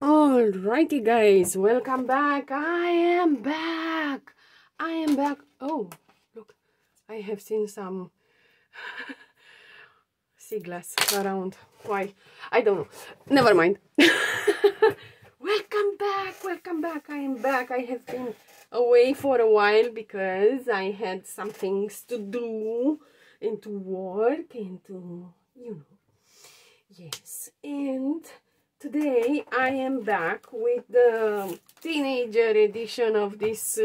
Alrighty guys, welcome back. I am back. Oh, look, I have seen some sea glass around. Why? I don't know. Never mind. Welcome back. I am back. I have been away for a while because I had some things to do and to work and to, yes. And today I am back with the teenager edition of this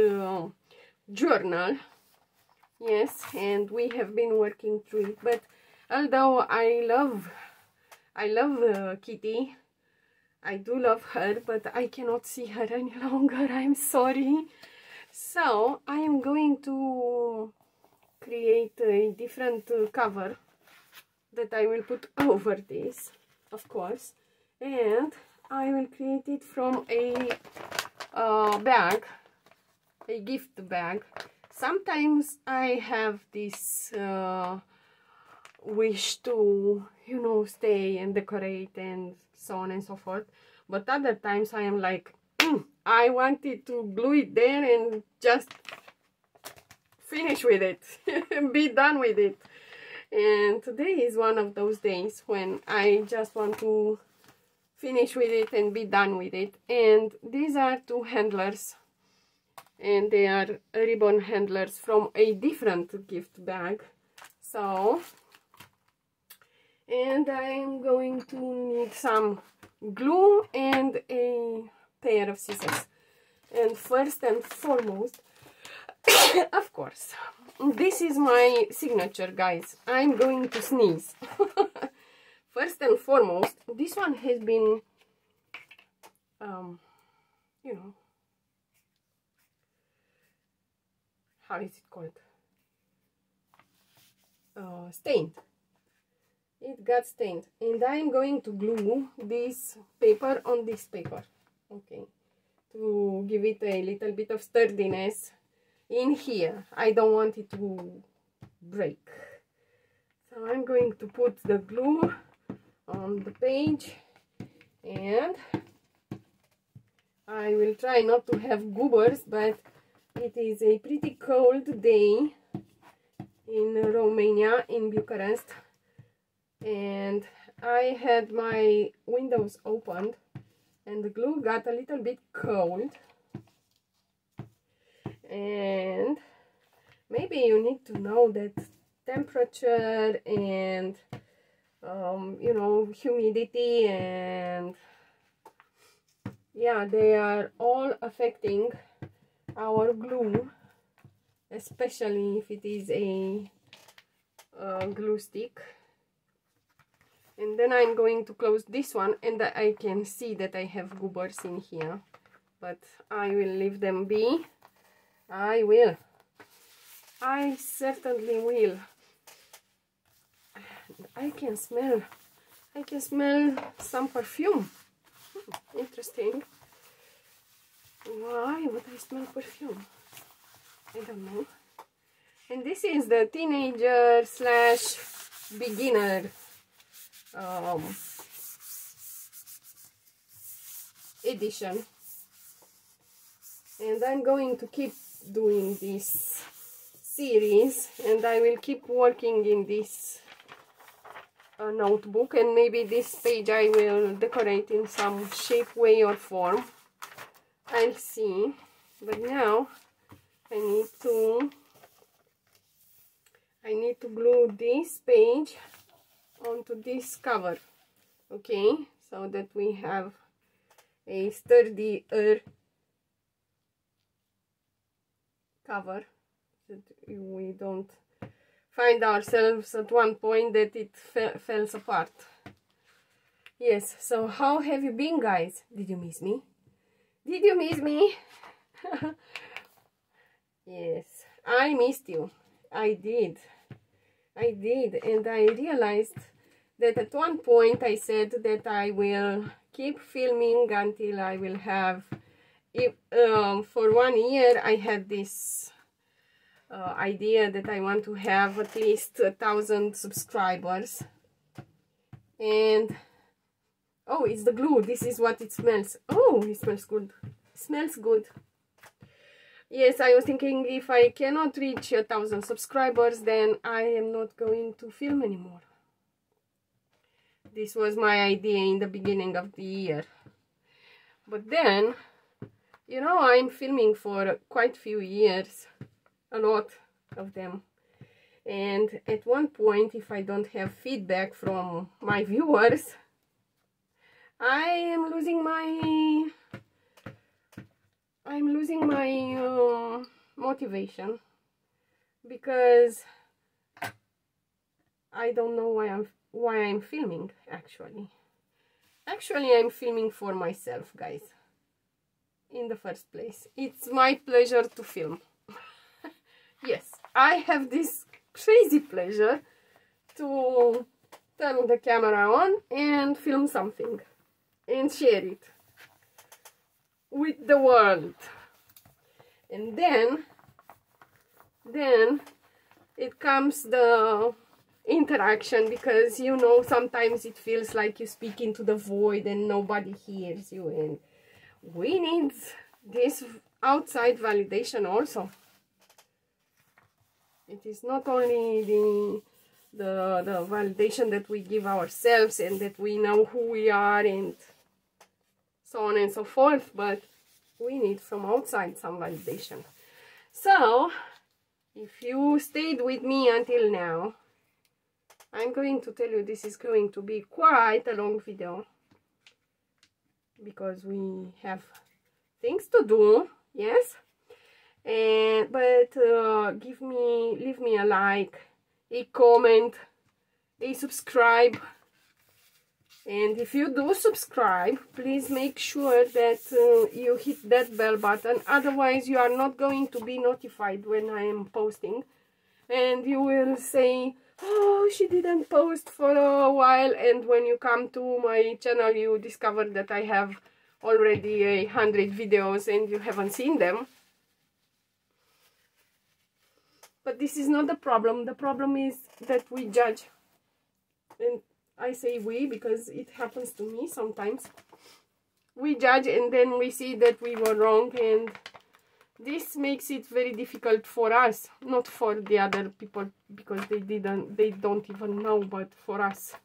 journal. Yes, and we have been working through it. But although I love Kitty, I do love her, but I cannot see her any longer. I'm sorry. So I am going to create a different cover that I will put over this, of course. And I will create it from a bag, a gift bag. Sometimes I have this wish to, stay and decorate and so on and so forth. But other times I am like, I wanted to glue it there and just finish with it, be done with it. And today is one of those days when I just want to finish with it and be done with it. And these are two handlers, and they are ribbon handlers from a different gift bag. So, and I am going to need some glue and a pair of scissors. And first and foremost, of course, this is my signature, guys. I'm going to sneeze. First and foremost, this one has been, how is it called? Stained. It got stained. And I'm going to glue this paper on this paper. Okay. To give it a little bit of sturdiness in here. I don't want it to break. So I'm going to put the glue on the page, and I will try not to have goobers, but it is a pretty cold day in Romania, in Bucharest, and I had my windows opened and the glue got a little bit cold. And maybe you need to know that temperature and humidity and yeah, they are all affecting our glue, especially if it is a glue stick. And then I'm going to close this one, and I can see that I have goobers in here, but I will leave them be. I will. I certainly will. I can smell some perfume. Interesting. Why would I smell perfume? I don't know. And this is the teenager / beginner edition. And I'm going to keep doing this series, and I will keep working in this notebook, and maybe this page I will decorate in some shape, way or form. I'll see. But now I need to glue this page onto this cover, okay, so that we have a sturdier cover, that we don't find ourselves at one point that it falls apart. Yes, so how have you been, guys? Did you miss me? Did you miss me? Yes, I missed you. I did, and I realized that at one point I said that I will keep filming until I will have, for 1 year I had this idea that I want to have at least 1,000 subscribers, and Oh, it's the glue. This is what it smells. Oh, it smells good. It smells good. Yes, I was thinking if I cannot reach 1,000 subscribers, then I am not going to film anymore. This was my idea in the beginning of the year. But then, you know, I'm filming for quite a few years. A lot of them. And at one point, if I don't have feedback from my viewers, I am losing my motivation, because I don't know why I'm filming. Actually I'm filming for myself, guys. In the first place, it's my pleasure to film. Yes, I have this crazy pleasure to turn the camera on and film something and share it with the world. And then it comes the interaction, because you know, sometimes it feels like you speak into the void and nobody hears you, and we need this outside validation also. It is not only the validation that we give ourselves and that we know who we are and so on and so forth, but we need from outside some validation. So, if you stayed with me until now, I'm going to tell you this is going to be quite a long video, because we have things to do, yes. But leave me a like, a comment, a subscribe. And if you do subscribe, please make sure that you hit that bell button. Otherwise, you are not going to be notified when I am posting. And you will say, oh, she didn't post for a while. And when you come to my channel, you discover that I have already 100 videos and you haven't seen them. But this is not the problem. The problem is that we judge. And I say we because it happens to me sometimes. We judge and then we see that we were wrong, and this makes it very difficult for us, not for the other people, because they don't even know, but for us.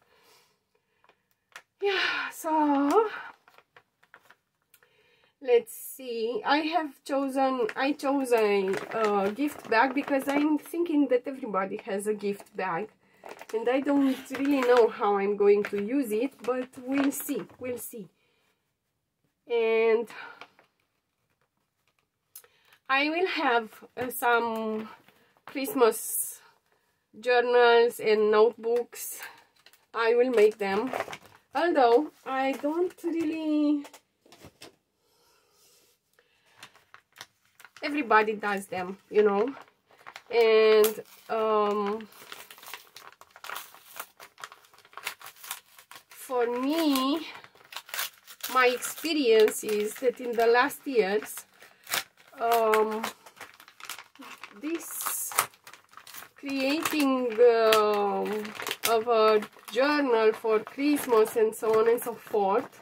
Yeah, so let's see. I chose a gift bag because I'm thinking that everybody has a gift bag. And I don't really know how I'm going to use it, but we'll see. And I will have some Christmas journals and notebooks. I will make them. Although I don't really... Everybody does them, you know. And for me, my experience is that in the last years, this creating of a journal for Christmas and so on and so forth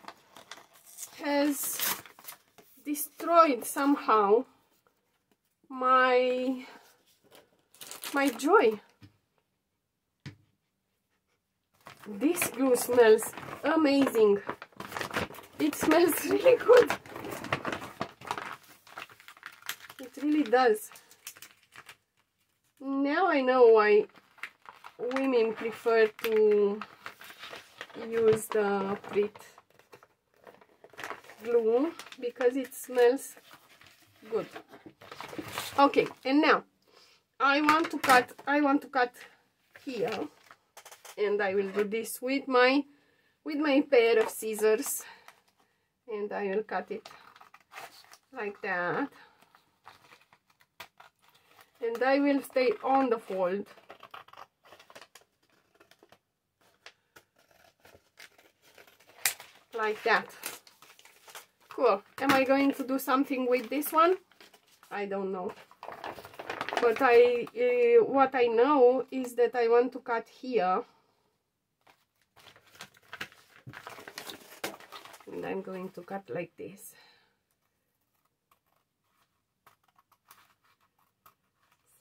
has destroyed somehow my joy. This glue smells amazing. It smells really good. It really does. Now I know why women prefer to use the Prit glue, because it smells good. Okay, and now I want to cut here. And I will do this with my pair of scissors, and I will cut it like that, and I will stay on the fold like that. Cool. Am I going to do something with this one? I don't know, but what I know is that I want to cut here. and I'm going to cut like this.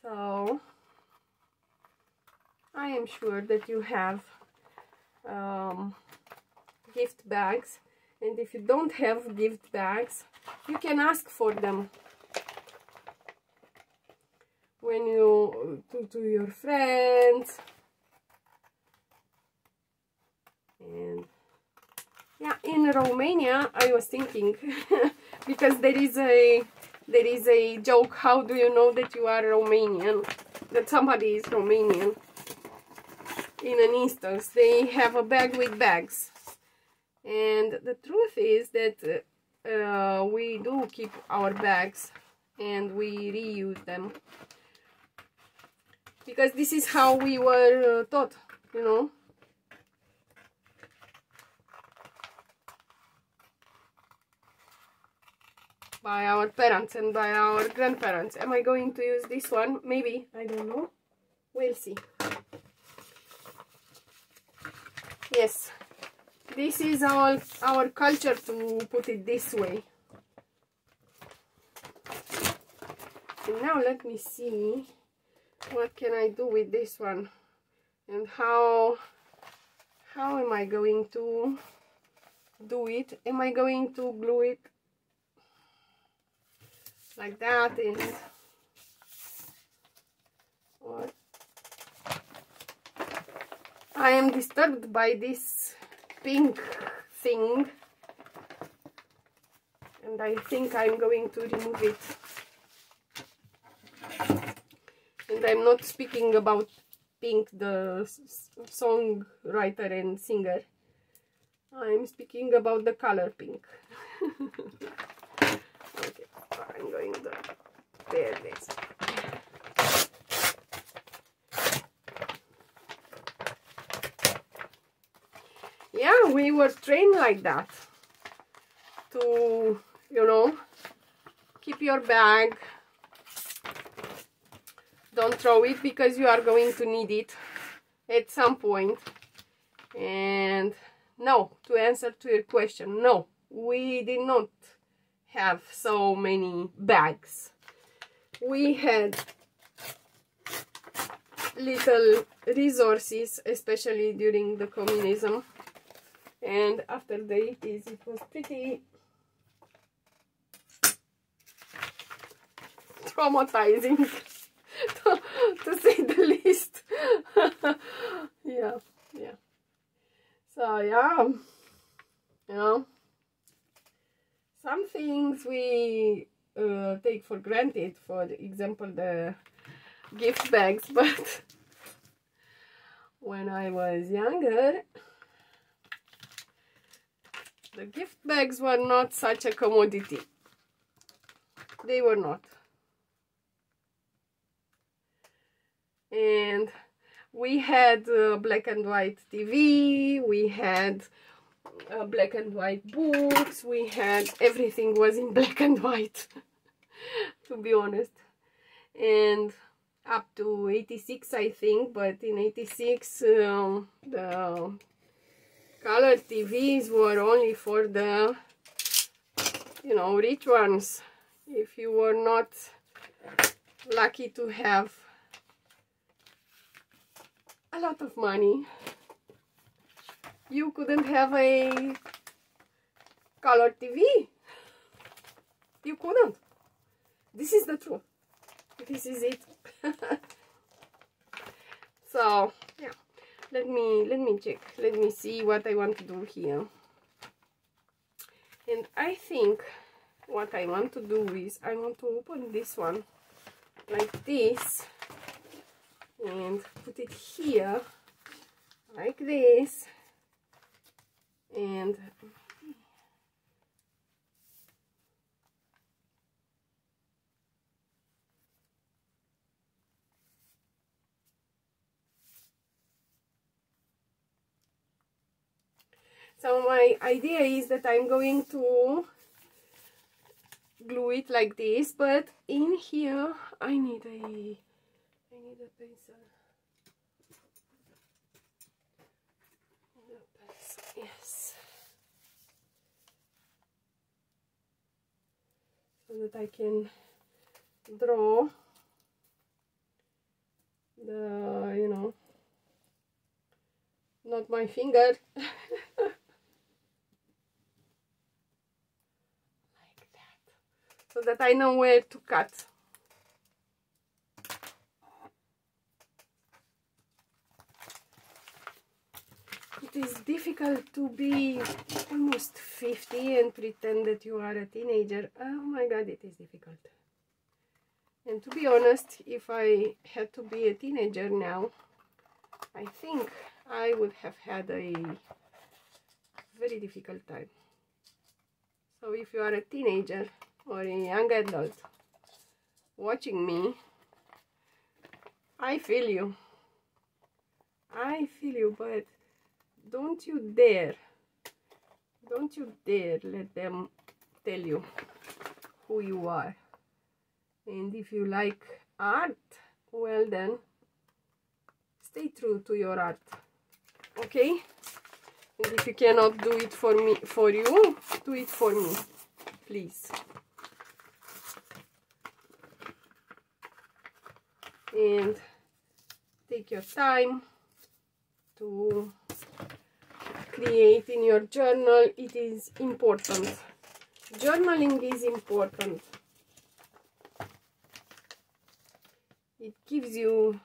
So I am sure that you have gift bags, and if you don't have gift bags, you can ask for them when you to your friends. And yeah, in Romania I was thinking because there is a joke, how do you know that you are Romanian, that somebody is Romanian? In an instance, they have a bag with bags, and the truth is that we do keep our bags and we reuse them, because this is how we were taught, you know. By our parents and by our grandparents. Am I going to use this one? Maybe, I don't know. We'll see. Yes, this is our culture to put it this way. And now let me see what can I do with this one, and how am I going to do it? Am I going to glue it like that? And or I am disturbed by this pink thing, and I think I'm going to remove it. And I'm not speaking about Pink, the songwriter and singer. I'm speaking about the color pink. Okay, I'm going to tear this. Yeah, we were trained like that, to, you know, keep your bag, don't throw it because you are going to need it at some point. And no, to answer to your question, no, we did not have so many bags. We had little resources, especially during the communism, and after the 80s it was pretty traumatizing to say the least. yeah. So yeah, you know, some things we take for granted, for example the gift bags, but when I was younger, the gift bags were not such a commodity. They were not. And we had black and white TV, we had black and white books, we had, everything was in black and white, to be honest. And up to 86, I think, but in 86 the color TVs were only for the, you know, rich ones. If you were not lucky to have a lot of money, you couldn't have a color TV. You couldn't. This is the truth. This is it. So yeah, let me check. Let me see what I want to do here. And I think what I want to do is I want to open this one like this and put it here like this, and so my idea is that I'm going to glue it like this, but in here I need a pencil. Yes. so that I can draw the, you know, not my finger. Like that, so that I know where to cut. It is difficult to be almost 50 and pretend that you are a teenager. Oh my god, it is difficult. And to be honest, if I had to be a teenager now, I think I would have had a very difficult time. So if you are a teenager or a young adult watching me, I feel you. I feel you, but don't you dare let them tell you who you are. And if you like art, well then, stay true to your art, okay? And if you cannot do it for me, for you, do it for me, please. And take your time to create in your journal. It is important. Journaling is important. It gives you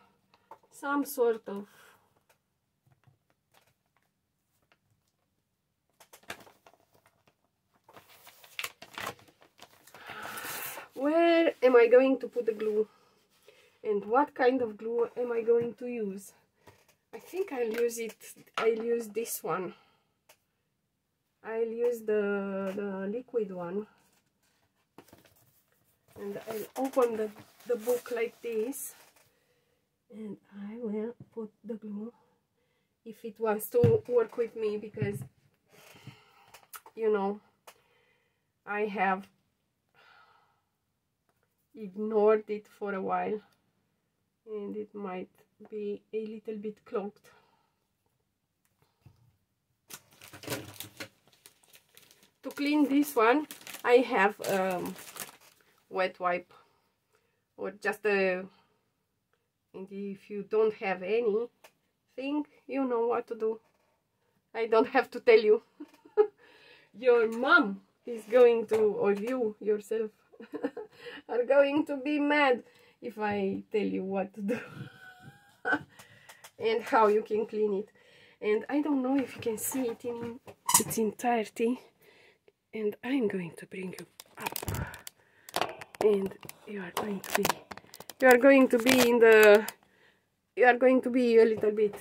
some sort of where am I going to put the glue, and what kind of glue am I going to use? I think I'll use this one. I'll use the liquid one, and I'll open the book like this, and I will put the glue if it wants to work with me, because you know I have ignored it for a while and it might be a little bit clogged. To clean this one, I have wet wipe, or just a, and if you don't have anything, you know what to do. I don't have to tell you. Your mom is going to, or you yourself are going to be mad if I tell you what to do and how you can clean it. And I don't know if you can see it in its entirety, and I'm going to bring you up, and you are going to be in the, you are going to be a little bit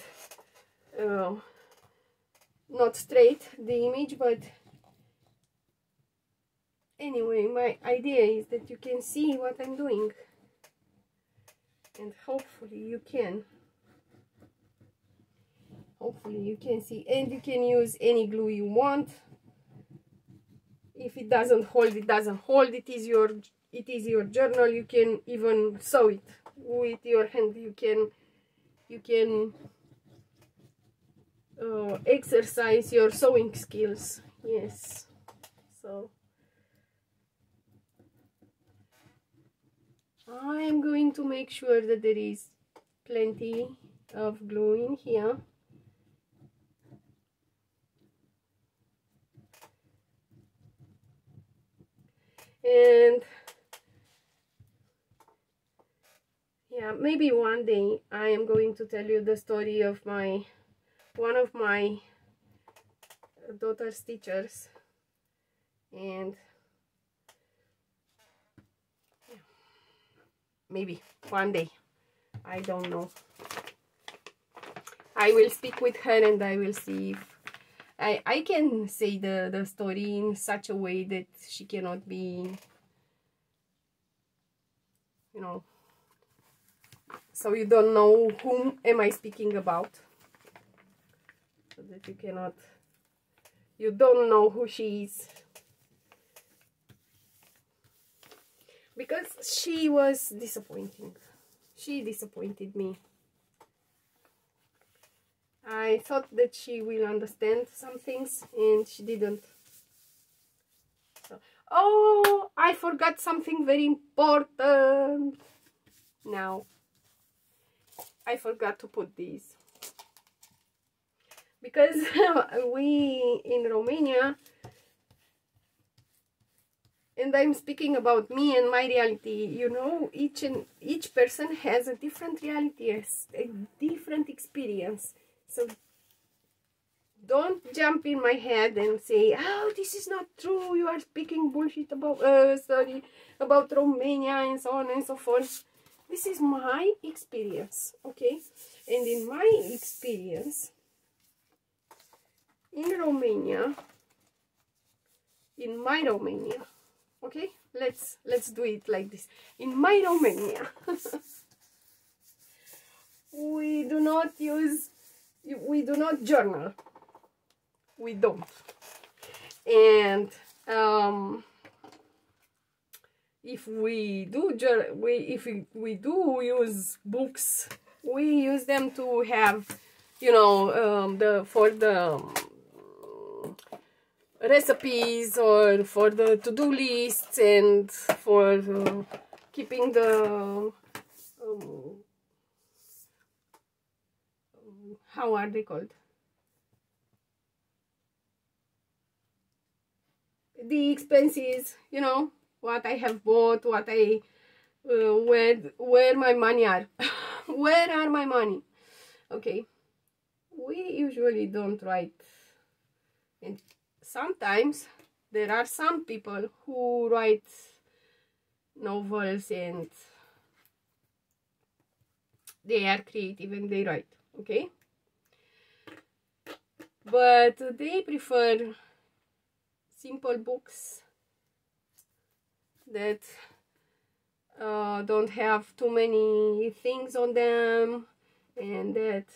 not straight, the image, but anyway, my idea is that you can see what I'm doing, and hopefully you can see, and you can use any glue you want. If it doesn't hold, it doesn't hold. It is your journal. You can even sew it with your hand. You can exercise your sewing skills. Yes. So I am going to make sure that there is plenty of glue in here. And yeah, maybe one day I am going to tell you the story of one of my daughter's teachers, and yeah, maybe one day, I don't know. I will speak with her and I will see if I can say the story in such a way that she cannot be, you know, so you don't know whom am I speaking about, so that you don't know who she is, because she was disappointing. She disappointed me. I thought that she will understand some things, and she didn't. So, Oh, I forgot something very important. Now, I forgot to put these. Because we in Romania, and I'm speaking about me and my reality, you know, each person has a different reality, a different experience. So don't jump in my head and say, oh, this is not true, you are speaking bullshit about about Romania and so on and so forth. This is my experience, okay? And in my experience in Romania, in my Romania, okay, let's do it like this. In my Romania, we do not journal. We don't. And if we do use books, we use them to have, you know, for the recipes, or for the to-do lists, and for keeping the how are they called, the expenses, you know, what I have bought, what I where my money are. Where are my money? Okay, we usually don't write. And sometimes there are some people who write novels and they are creative and they write, okay? But they prefer simple books that don't have too many things on them, and that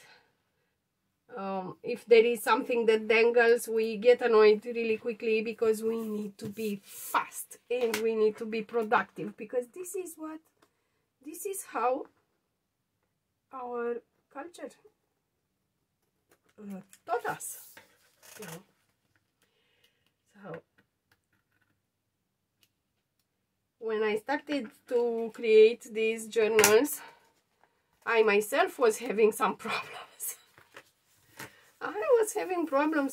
if there is something that dangles, we get annoyed really quickly, because we need to be fast and we need to be productive, because this is how our culture taught us, you know. So when I started to create these journals, I myself was having some problems.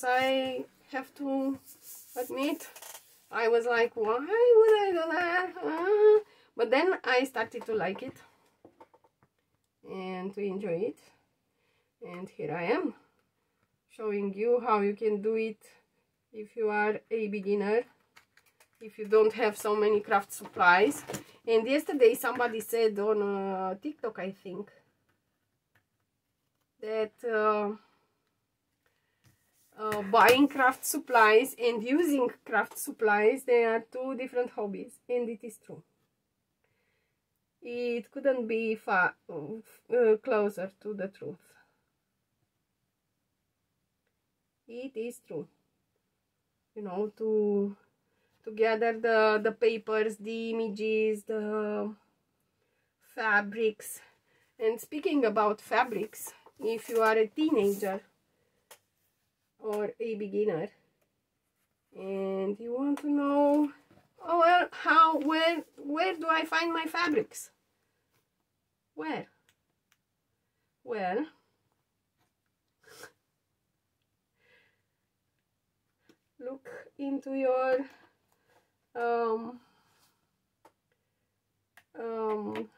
I have to admit. I was like, why would I do that? But then I started to like it and to enjoy it. And here I am, showing you how you can do it if you are a beginner, if you don't have so many craft supplies. And yesterday somebody said on TikTok, I think, that buying craft supplies and using craft supplies, they are two different hobbies, and it is true. It couldn't be far closer to the truth. It is true. You know, to gather the papers, the images, the fabrics. And speaking about fabrics, if you are a teenager or a beginner and you want to know, oh well, where do I find my fabrics? Where? Well, look into your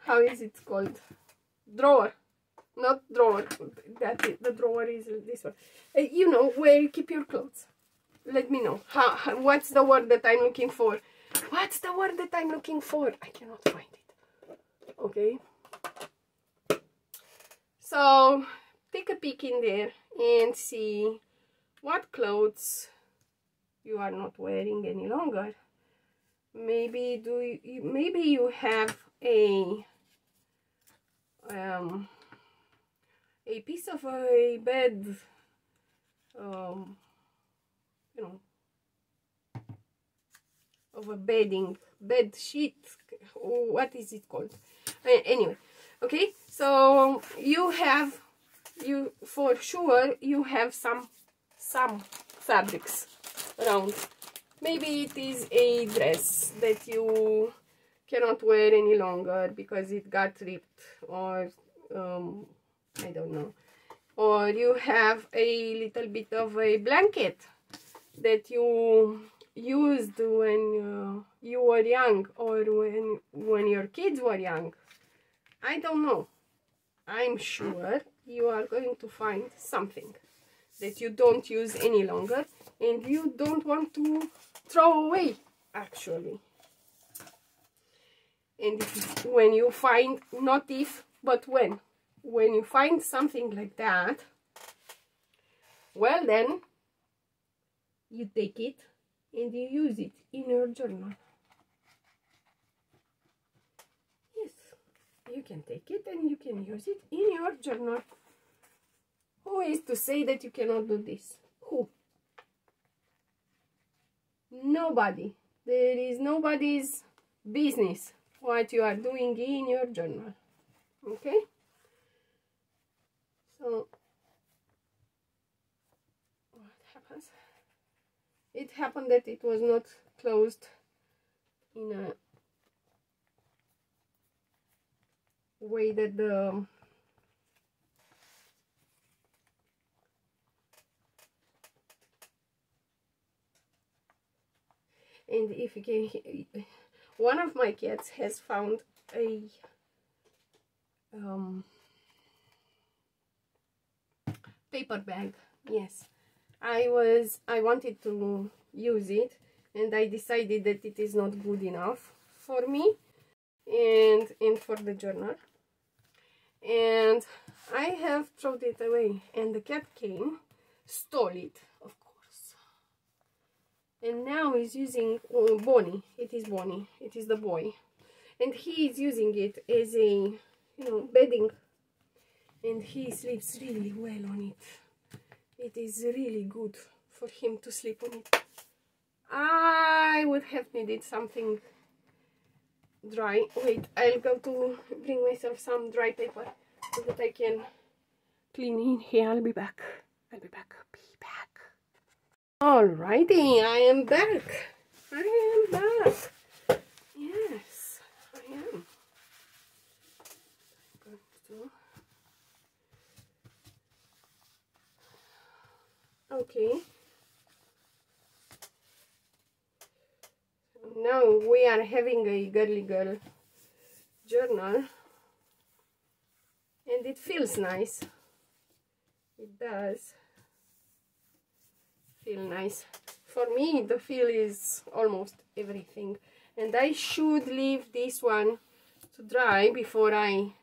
how is it called? Drawer. Not drawer. The drawer is this one. You know, where you keep your clothes. Let me know. What's the word that I'm looking for? What's the word that I'm looking for? I cannot find it. Okay. So take a peek in there and see what clothes you are not wearing any longer. Maybe you have a piece of a bed, you know, of a bed sheet. What is it called? Anyway, okay. So you for sure you have some fabrics around Maybe it is a dress that you cannot wear any longer because it got ripped, or I don't know. Or you have a little bit of a blanket that you used when you were young, or when your kids were young. I don't know. I'm sure you are going to find something that you don't use any longer and you don't want to throw away, actually. And when you find, not if, but when you find something like that, well then, you take it and you use it in your journal. Yes, you can take it and you can use it in your journal. Who is to say that you cannot do this? Who? Nobody. There is nobody's business what you are doing in your journal. Okay? So, what happens? It happened that it was not closed in a way that the and if you can, one of my cats has found a paper bag. Yes, I wanted to use it, and I decided that it is not good enough for me and for the journal, and I have thrown it away, and the cat came, stole it, of course, and now is using Bonnie. It is Bonnie, it is the boy, and he is using it as a, bedding, and he sleeps really well on it. It is really good for him to sleep on it. I would have needed something dry. Wait, I'll go to bring myself some dry paper so that I can clean in here. I'll be back. Be back. Alrighty, I am back. Yes, I am. I'm going to... Okay. Now we are having a girly girl journal, and it feels nice. It does feel nice. For me, the feel is almost everything, and I should leave this one to dry before I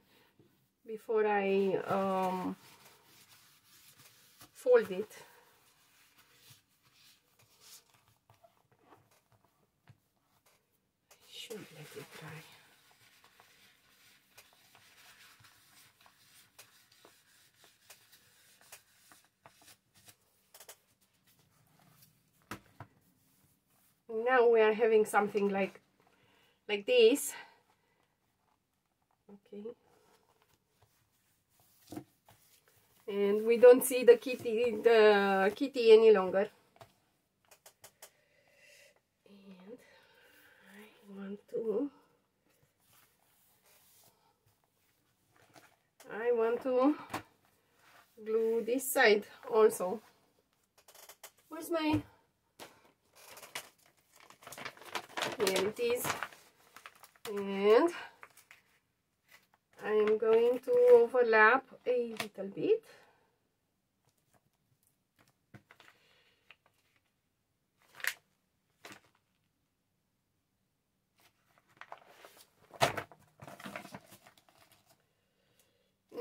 fold it. Should let it dry. Now we are having something like this. Okay. And we don't see the kitty any longer. And I want to glue this side also. Where's my... Here it is. And I am going to overlap a little bit.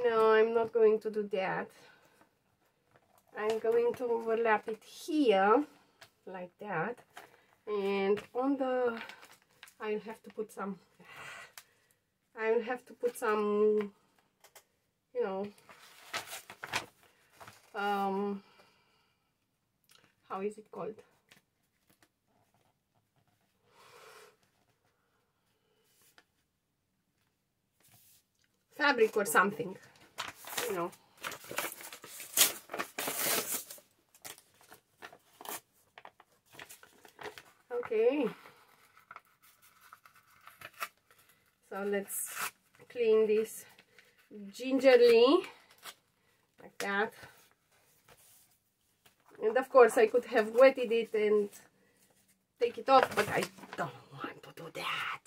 No, I'm not going to do that. I'm going to overlap it here, like that. And on the... I'll have to put some, how is it called? Fabric or something, Okay. So let's clean this gingerly, like that. And of course I could have wetted it and take it off, but I don't want to do that.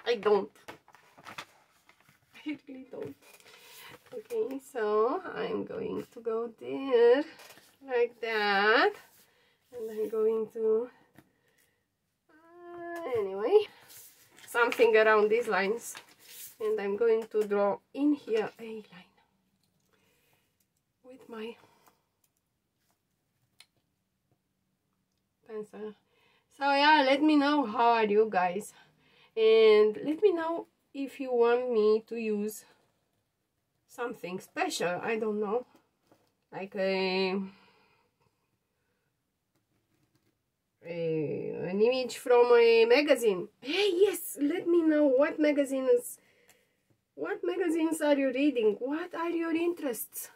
I don't. I really don't. Okay, so I'm going to go there, like that. And I'm going to, anyway, something around these lines. And I'm going to draw in here a line with my pencil. So yeah, let me know how are you guys, and let me know if you want me to use something special. I don't know, like an image from a magazine. Hey, yes, let me know what magazines are you reading, what are your interests.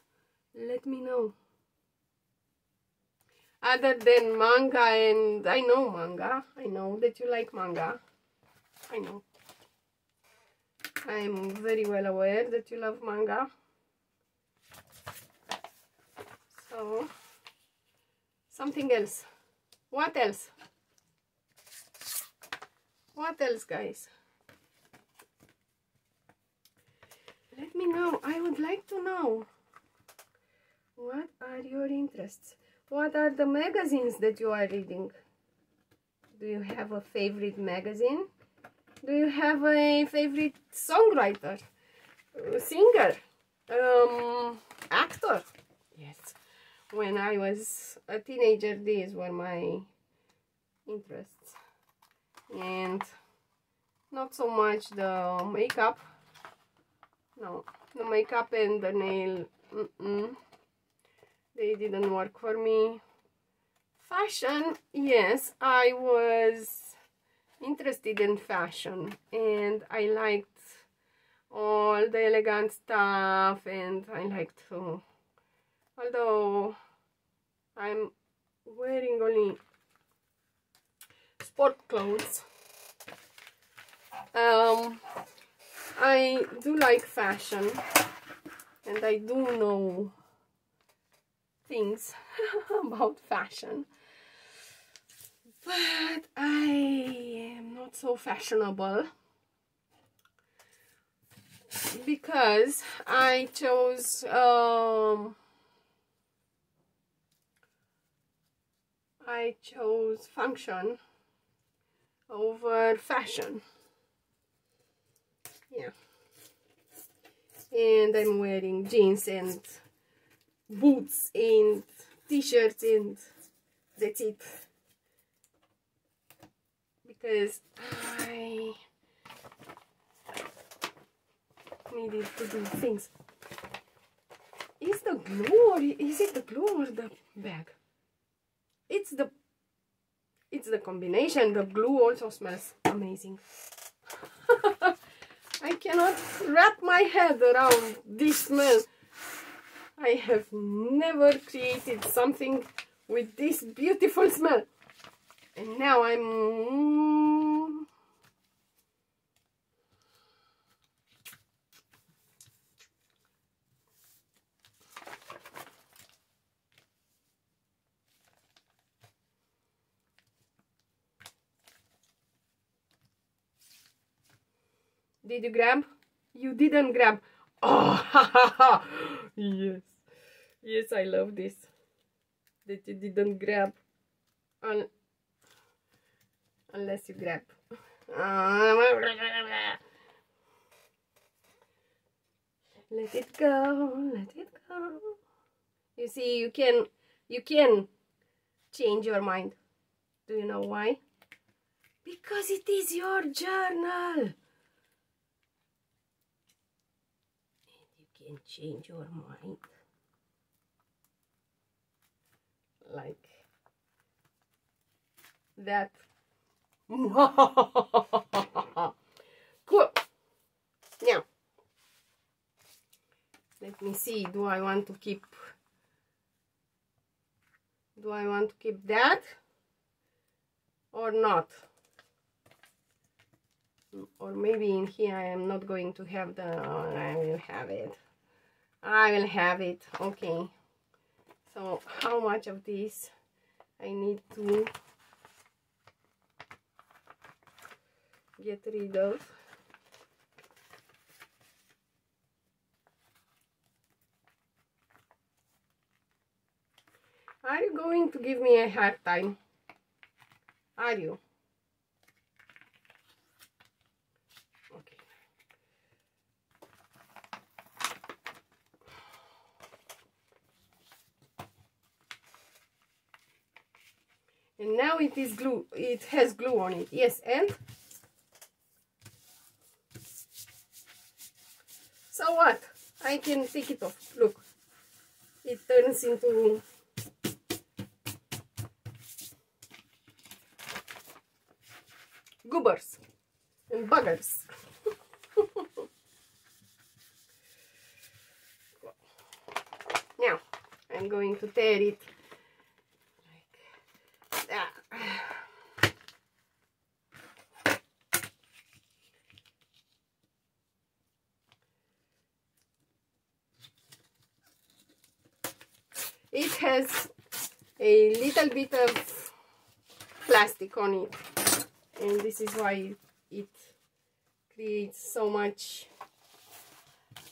Let me know. Other than manga, and I know manga, I know that you like manga, I know, I'm very well aware that you love manga. So something else. What else? What else, guys? Let me know. I would like to know. What are your interests? What are the magazines that you are reading? Do you have a favorite magazine? Do you have a favorite songwriter, singer, actor? Yes. When I was a teenager, these were my interests. And not so much the makeup. No, the makeup and the nail, they didn't work for me. Fashion, yes, I was interested in fashion and I liked all the elegant stuff, and I liked to, although I'm wearing only sport clothes, I do like fashion and I do know things about fashion, but I am not so fashionable because I chose function over fashion. Yeah, and I'm wearing jeans and boots and t-shirts, and that's it, because I needed to do things. Is the glue, or is it the glue or the bag? It's the combination. The glue also smells amazing. I cannot wrap my head around this smell. I have never created something with this beautiful smell. And now I'm... Did you grab? You didn't grab. Oh, ha, ha, ha. Yes. Yes, I love this. That you didn't grab. Unless you grab. Let it go. Let it go. You see, you can change your mind. Do you know why? Because it is your journal. And change your mind like that. Cool. Now let me see, do I want to keep that, or or not. Or maybe in here I am not going to have the... I will have it. I will have it. Okay. So how much of this I need to get rid of? Are you going to give me a hard time? Are you? Okay. And now it is glue. It has glue on it. Yes, and so what? I can take it off. Look, it turns into goobers and buggers. Now I'm going to tear it like that. It has a little bit of plastic on it, and this is why it creates so much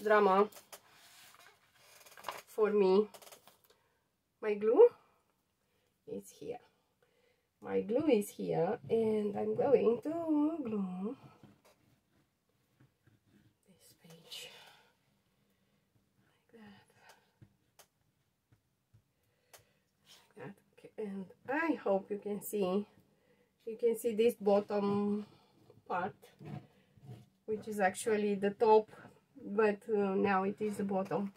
drama for me. My glue is here. My glue is here, and I'm going to glue this page like that. Okay. And I hope you can see this bottom part, which is actually the top, but now it is the bottom.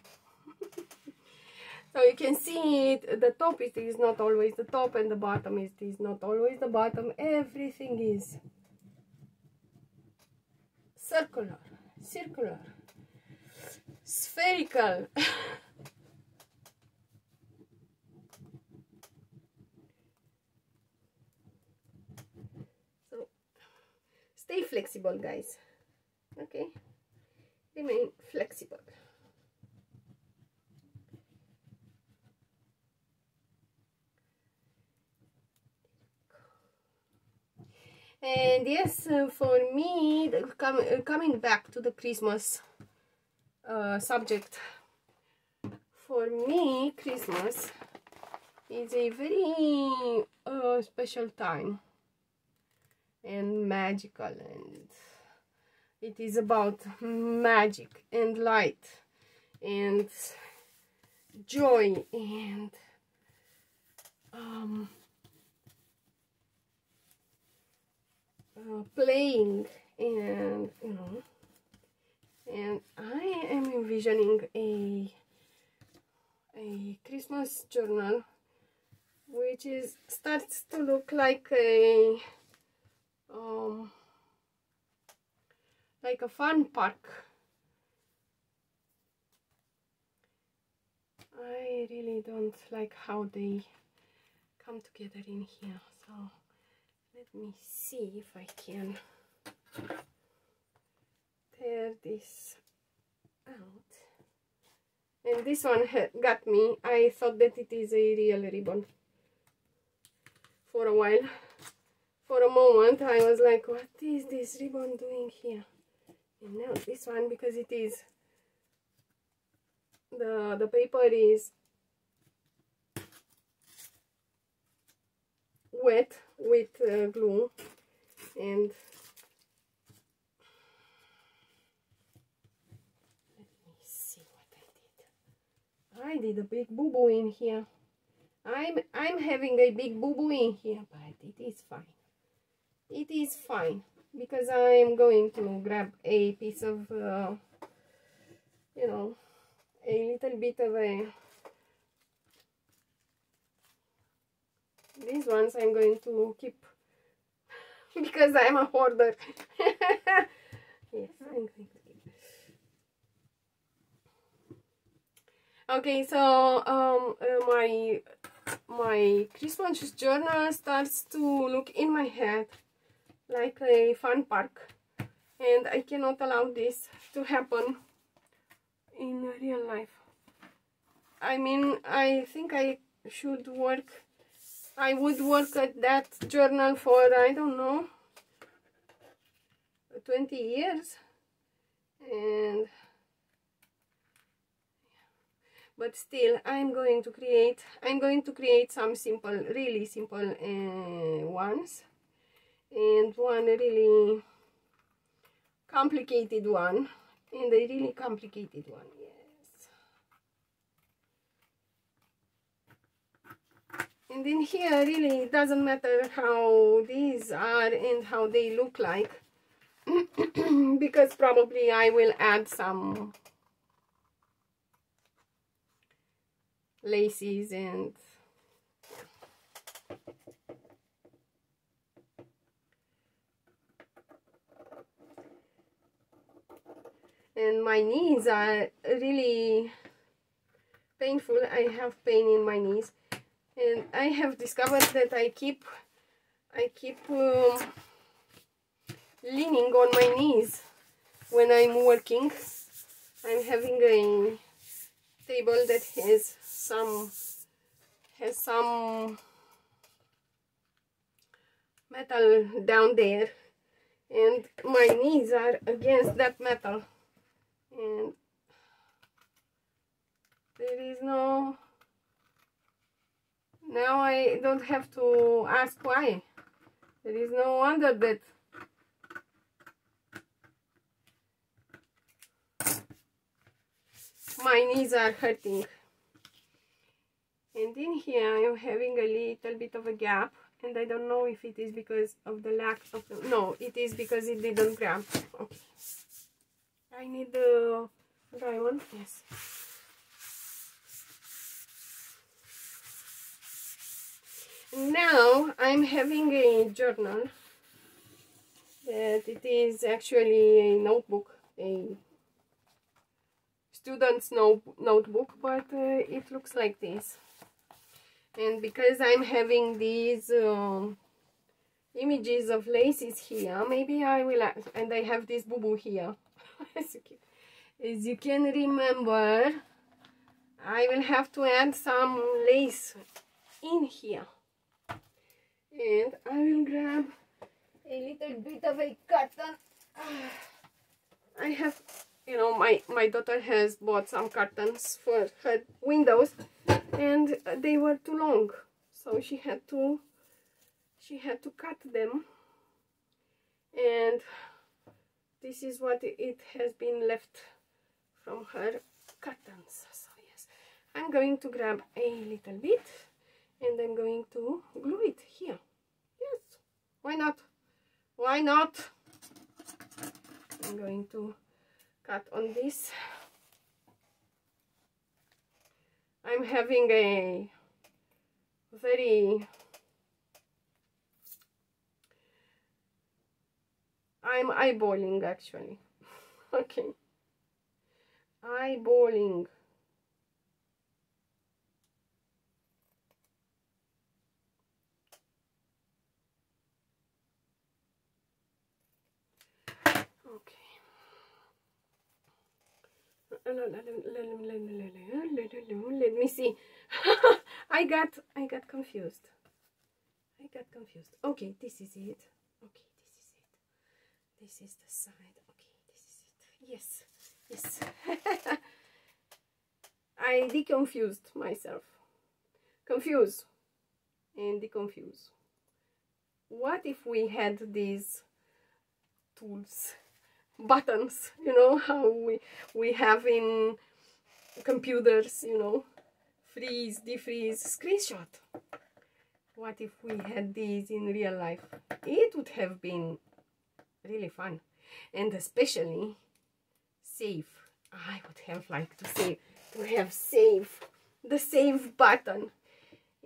So you can see it, the top it is not always the top, and the bottom it is not always the bottom. Everything is circular, spherical. So stay flexible, guys. Okay, remain flexible. And yes, for me, coming back to the Christmas subject, for me, Christmas is a very special time and magical, and it is about magic and light and joy and playing, and you know, and I am envisioning a Christmas journal which starts to look like a fun park. I really don't like how they come together in here, so let me see if I can tear this out. And this one got me. I thought that it is a real ribbon for a while. For a moment I was like, what is this ribbon doing here? And now this one, because it is the paper is wet with glue, and let me see what I did a big boo-boo in here. I'm having a big boo-boo in here, but it is fine. It is fine, because I'm going to grab a piece of you know, a little bit of a, these ones I'm going to keep because I'm a hoarder. Yes, I'm going to keep. Okay, so my my Christmas journal starts to look in my head like a fun park, and I cannot allow this to happen in real life. I mean, I think I should work, I would work at that journal for, I don't know, 20 years, and but still I'm going to create some simple, really simple ones, and one really complicated one, and a really complicated one. Yes. And in here really it doesn't matter how these are and how they look like, because probably I will add some laces and my knees are really painful. I have pain in my knees, and I have discovered that I keep leaning on my knees when I'm working. I'm having a table that has some metal down there, and my knees are against that metal, and there is no, now I don't have to ask why. There is no wonder that my knees are hurting. And in here I am having a little bit of a gap, and I don't know if it is because of the lack of the, no, it is because it didn't grab. Okay, I need the dry one. Yes. Now I'm having a journal that it is actually a notebook, a student's notebook, but it looks like this. And because I'm having these images of laces here, maybe I will add, and I have this boo-boo here. As you can remember, I will have to add some lace in here. And I will grab a little bit of a curtain. I have, you know, my daughter has bought some curtains for her windows, and they were too long, so she had to cut them, and this is what it has been left from her curtains. So yes, I'm going to grab a little bit, and I'm going to glue it here. Yes, why not? Why not? I'm going to cut on this. I'm having a very, I'm eyeballing actually. Okay, eyeballing. Let me see. I got confused. Okay, this is it. Okay, this is the side. Okay, this is it. Yes. I deconfused myself. Confuse and deconfuse. What if we had these tools, buttons, you know, how we have in computers, you know, freeze, defreeze, screenshot. What if we had these in real life? It would have been really fun, and especially save. I would have liked to have save, the save button,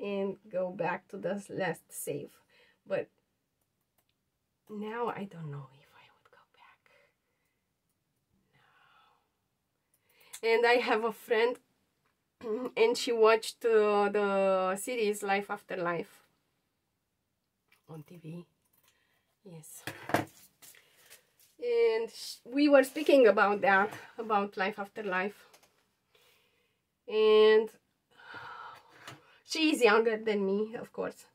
and go back to the last save. But now I don't know if I would go back. No. And I have a friend and she watched the series Life After Life on TV. Yes. And we were speaking about that, about Life After Life. And she is younger than me, of course.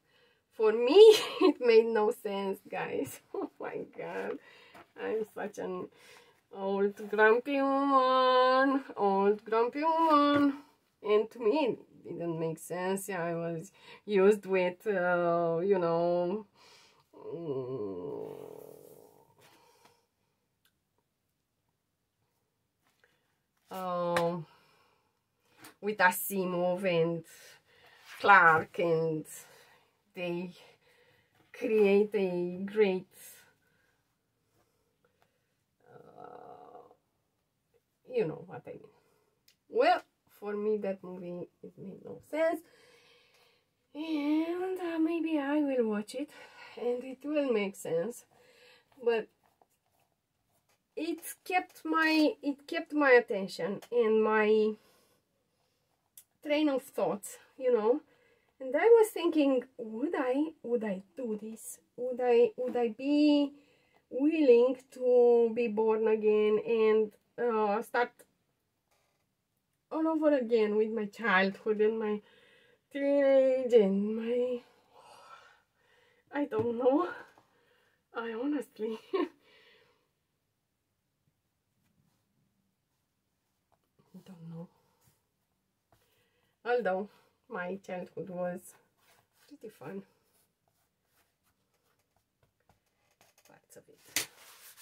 For me, it made no sense, guys. Oh my god. I'm such an old grumpy woman. Old grumpy woman. And to me, it didn't make sense. Yeah, I was used with, you know, with Asimov and Clark, and they create a great you know what I mean. Well, for me that movie, it made no sense, and maybe I will watch it and it will make sense, but it kept my attention and my train of thoughts, you know. And I was thinking, would I do this? Would I be willing to be born again and start all over again with my childhood and my teenage and my, I don't know. I honestly don't know. Although my childhood was pretty fun. Parts of it,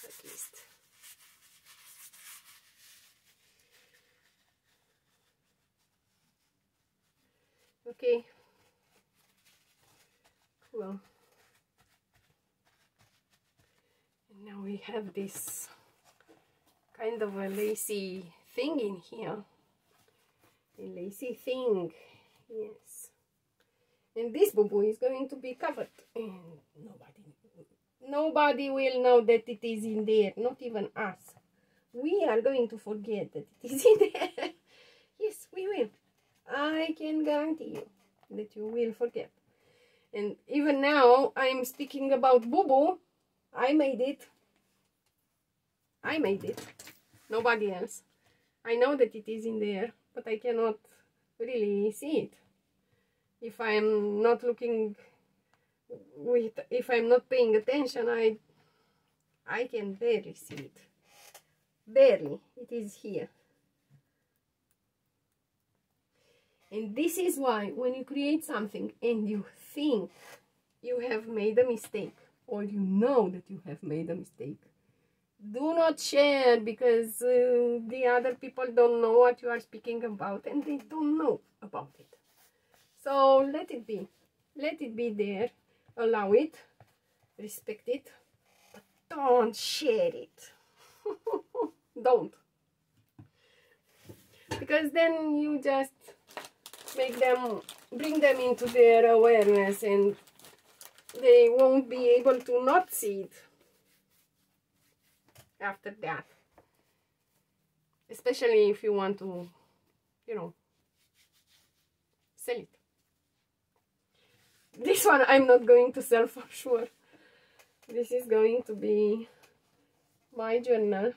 at least. Okay. Cool. And now we have this kind of a lacy thing in here. A lacy thing. Yes. And this boo-boo is going to be covered. And nobody will know that it is in there. Not even us. We are going to forget that it is in there. Yes, we will. I can guarantee you that you will forget. And even now, I'm speaking about boo-boo. I made it. I made it. Nobody else. I know that it is in there, but I cannot really see it. If I'm not looking if I'm not paying attention, I can barely see it. Barely. It is here. And this is why when you create something and you think you have made a mistake, or you know that you have made a mistake, do not share, because the other people don't know what you are speaking about and they don't know about it. So let it be. Let it be there. Allow it. Respect it. But don't share it. Don't. Because then you just bring them into their awareness, and they won't be able to not see it after that. Especially if you want to, you know, sell it. This one I'm not going to sell for sure. This is going to be my journal.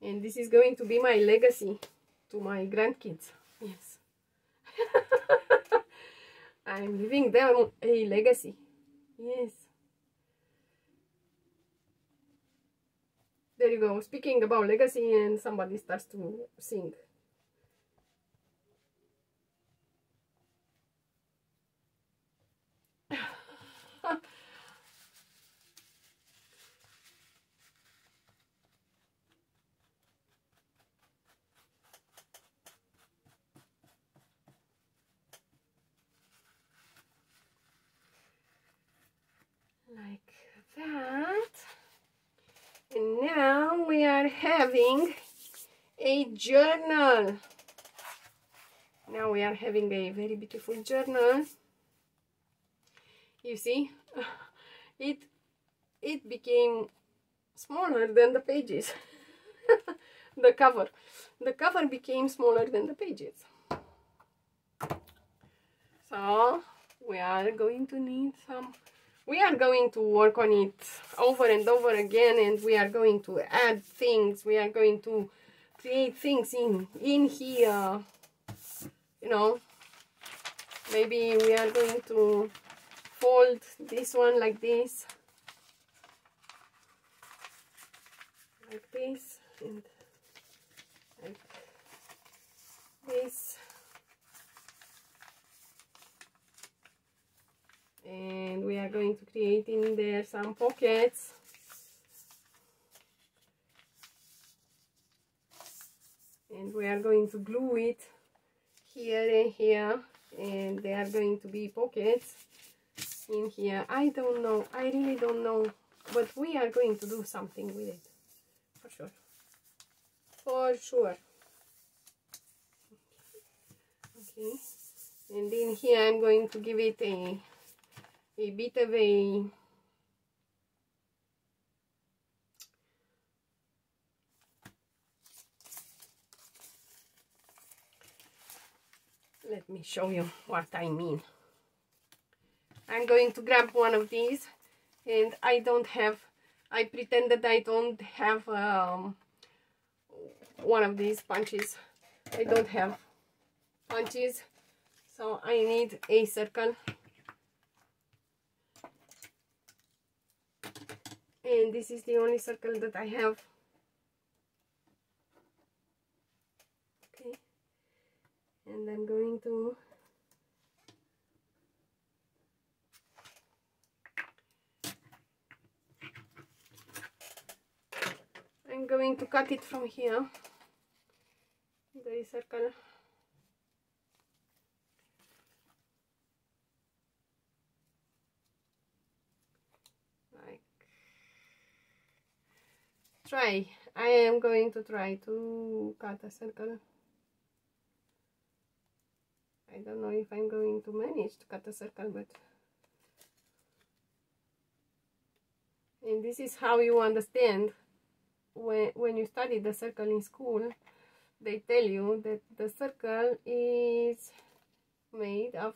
And this is going to be my legacy to my grandkids. Yes. I'm leaving them a legacy. Yes. There you go. Speaking about legacy, and somebody starts to sing. Like that. And now we are having a journal. Now we are having a very beautiful journal. You see, it became smaller than the pages. the cover. The cover became smaller than the pages. So we are going to need some, we are going to work on it over and over again, and we are going to add things, we are going to create things in here, you know. Maybe we are going to fold this one like this, and like this, and we are going to create in there some pockets, and we are going to glue it here and here, and there are going to be pockets in here. I don't know, I really don't know, but we are going to do something with it for sure, for sure. Okay, and in here I'm going to give it a bit of a let me show you what I mean. I'm going to grab one of these, and I don't have, I pretend that I don't have one of these punches. I don't have punches, so I need a circle, and this is the only circle that I have. Okay, and I'm going to cut it from here, the circle. I am going to try to cut a circle. I don't know if I'm going to manage to cut a circle, but and this is how you understand when you study the circle in school. They tell you that the circle is made out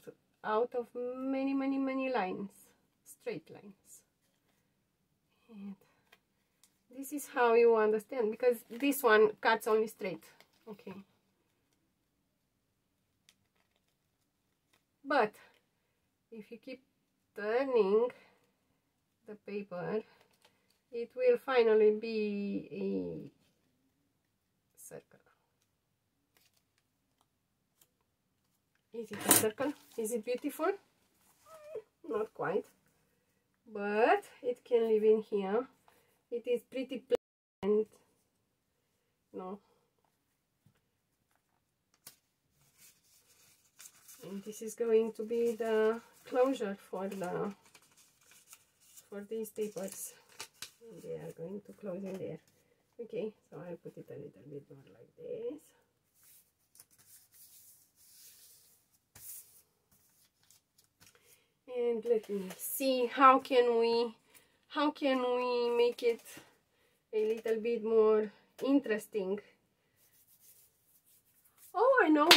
of many lines, straight lines, and this is how you understand, because this one cuts only straight. Okay, but if you keep turning the paper, it will finally be a circle. Is it a circle? Is it beautiful? Not quite, but it can live in here. It is pretty plain. No. And this is going to be the closure for these papers. And they are going to close in there. Okay, so I'll put it a little bit more like this. And let me see, how can we make it a little bit more interesting? Oh, I know,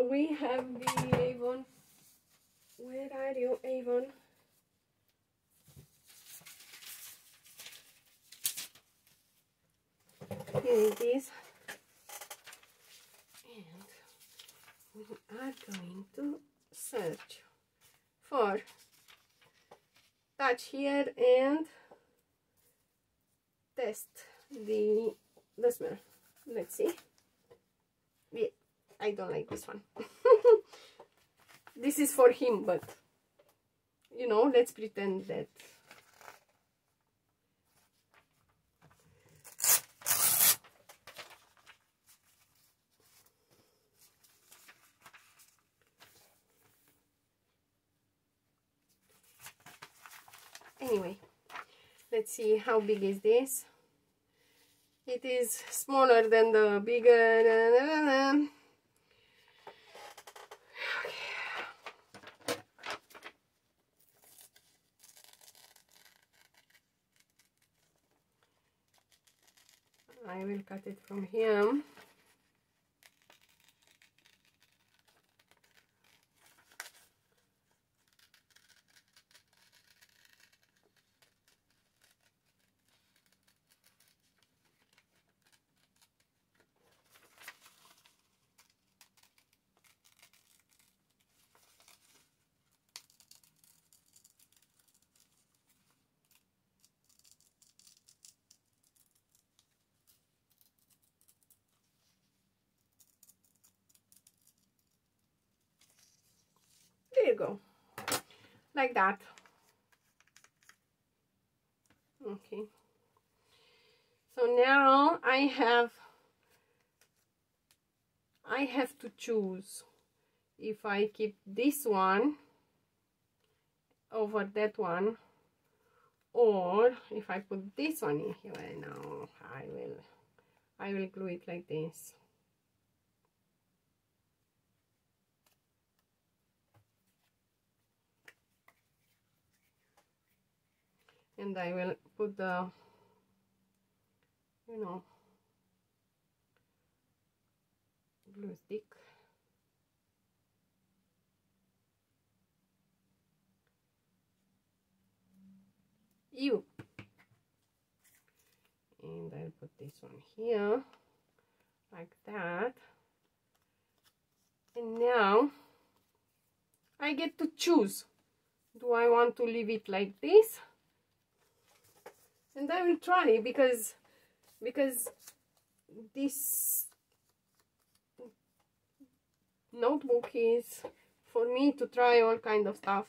we have the Avon. Where are you, Avon? Here it is. And we are going to search for touch here and test the smell. Let's see. Yeah, I don't like this one. This is for him, but you know, let's pretend that anyway. Let's see, how big is this? It is smaller than the bigger. I will cut it from here. There you go, like that. Okay, so now I have to choose if I keep this one over that one, or if I put this one in here. No, I will glue it like this. And I will put the, you know, glue stick. And I'll put this one here, like that. And now I get to choose. Do I want to leave it like this? And I will try, because this notebook is for me to try all kind of stuff.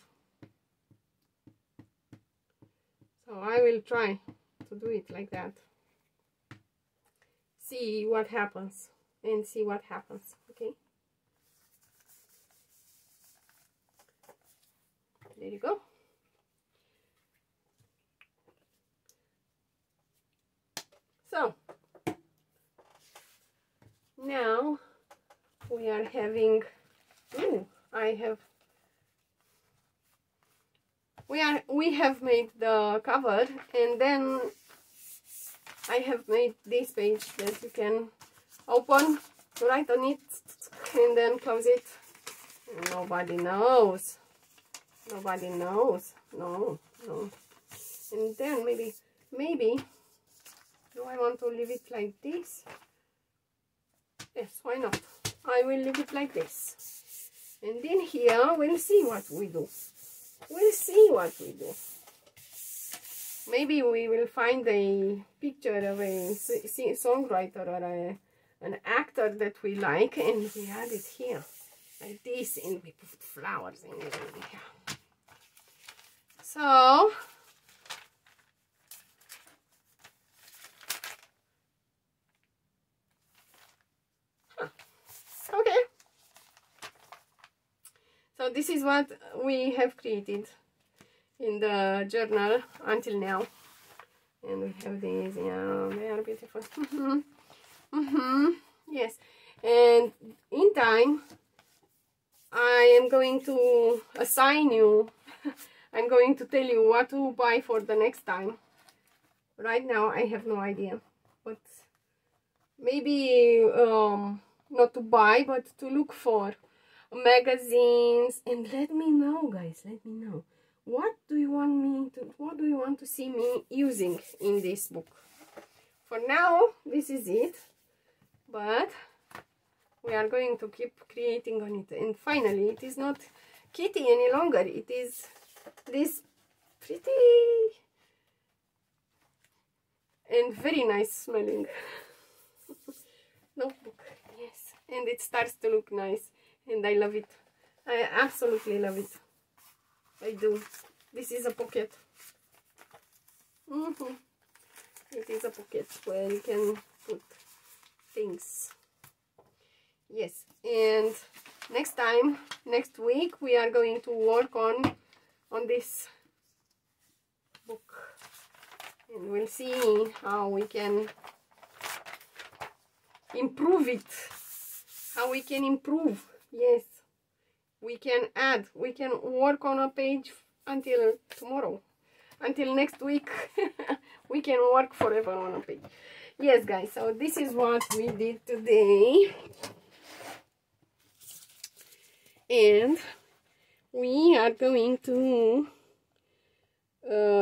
So I will try to do it like that. See what happens, and see what happens. Okay, there you go. So now we are having, we have made the cover, and then I have made this page that you can open, write on it, and then close it. Nobody knows. Nobody knows. No. And then maybe, do I want to leave it like this? Yes, why not? I will leave it like this. And then here, we'll see what we do. Maybe we will find a picture of a songwriter or an actor that we like, and we add it here, like this, and we put flowers in it. Yeah. So, okay. So this is what we have created in the journal until now. And we have these, yeah, they are beautiful. Yes. And in time, I am going to assign you, I'm going to tell you what to buy for the next time. Right now, I have no idea. But maybe not to buy, but to look for magazines. And let me know, guys, let me know. What do you want to see me using in this book? For now, this is it. But we are going to keep creating on it. And finally, it is not kitty any longer. It is this pretty and very nice smelling notebook. Yes, and it starts to look nice, and I love it. I absolutely love it. I do. This is a pocket. It is a pocket where you can put things. Yes, and next week we are going to work on this book, and we'll see how we can improve it. Yes, we can add, we can work on a page until tomorrow, until next week. We can work forever on a page. yes guys, so this is what we did today, and we are going to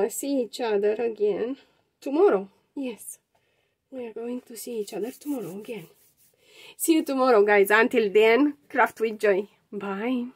see each other again tomorrow. Yes, we are going to see each other tomorrow again. See you tomorrow guys. Until then, craft with joy. Bye.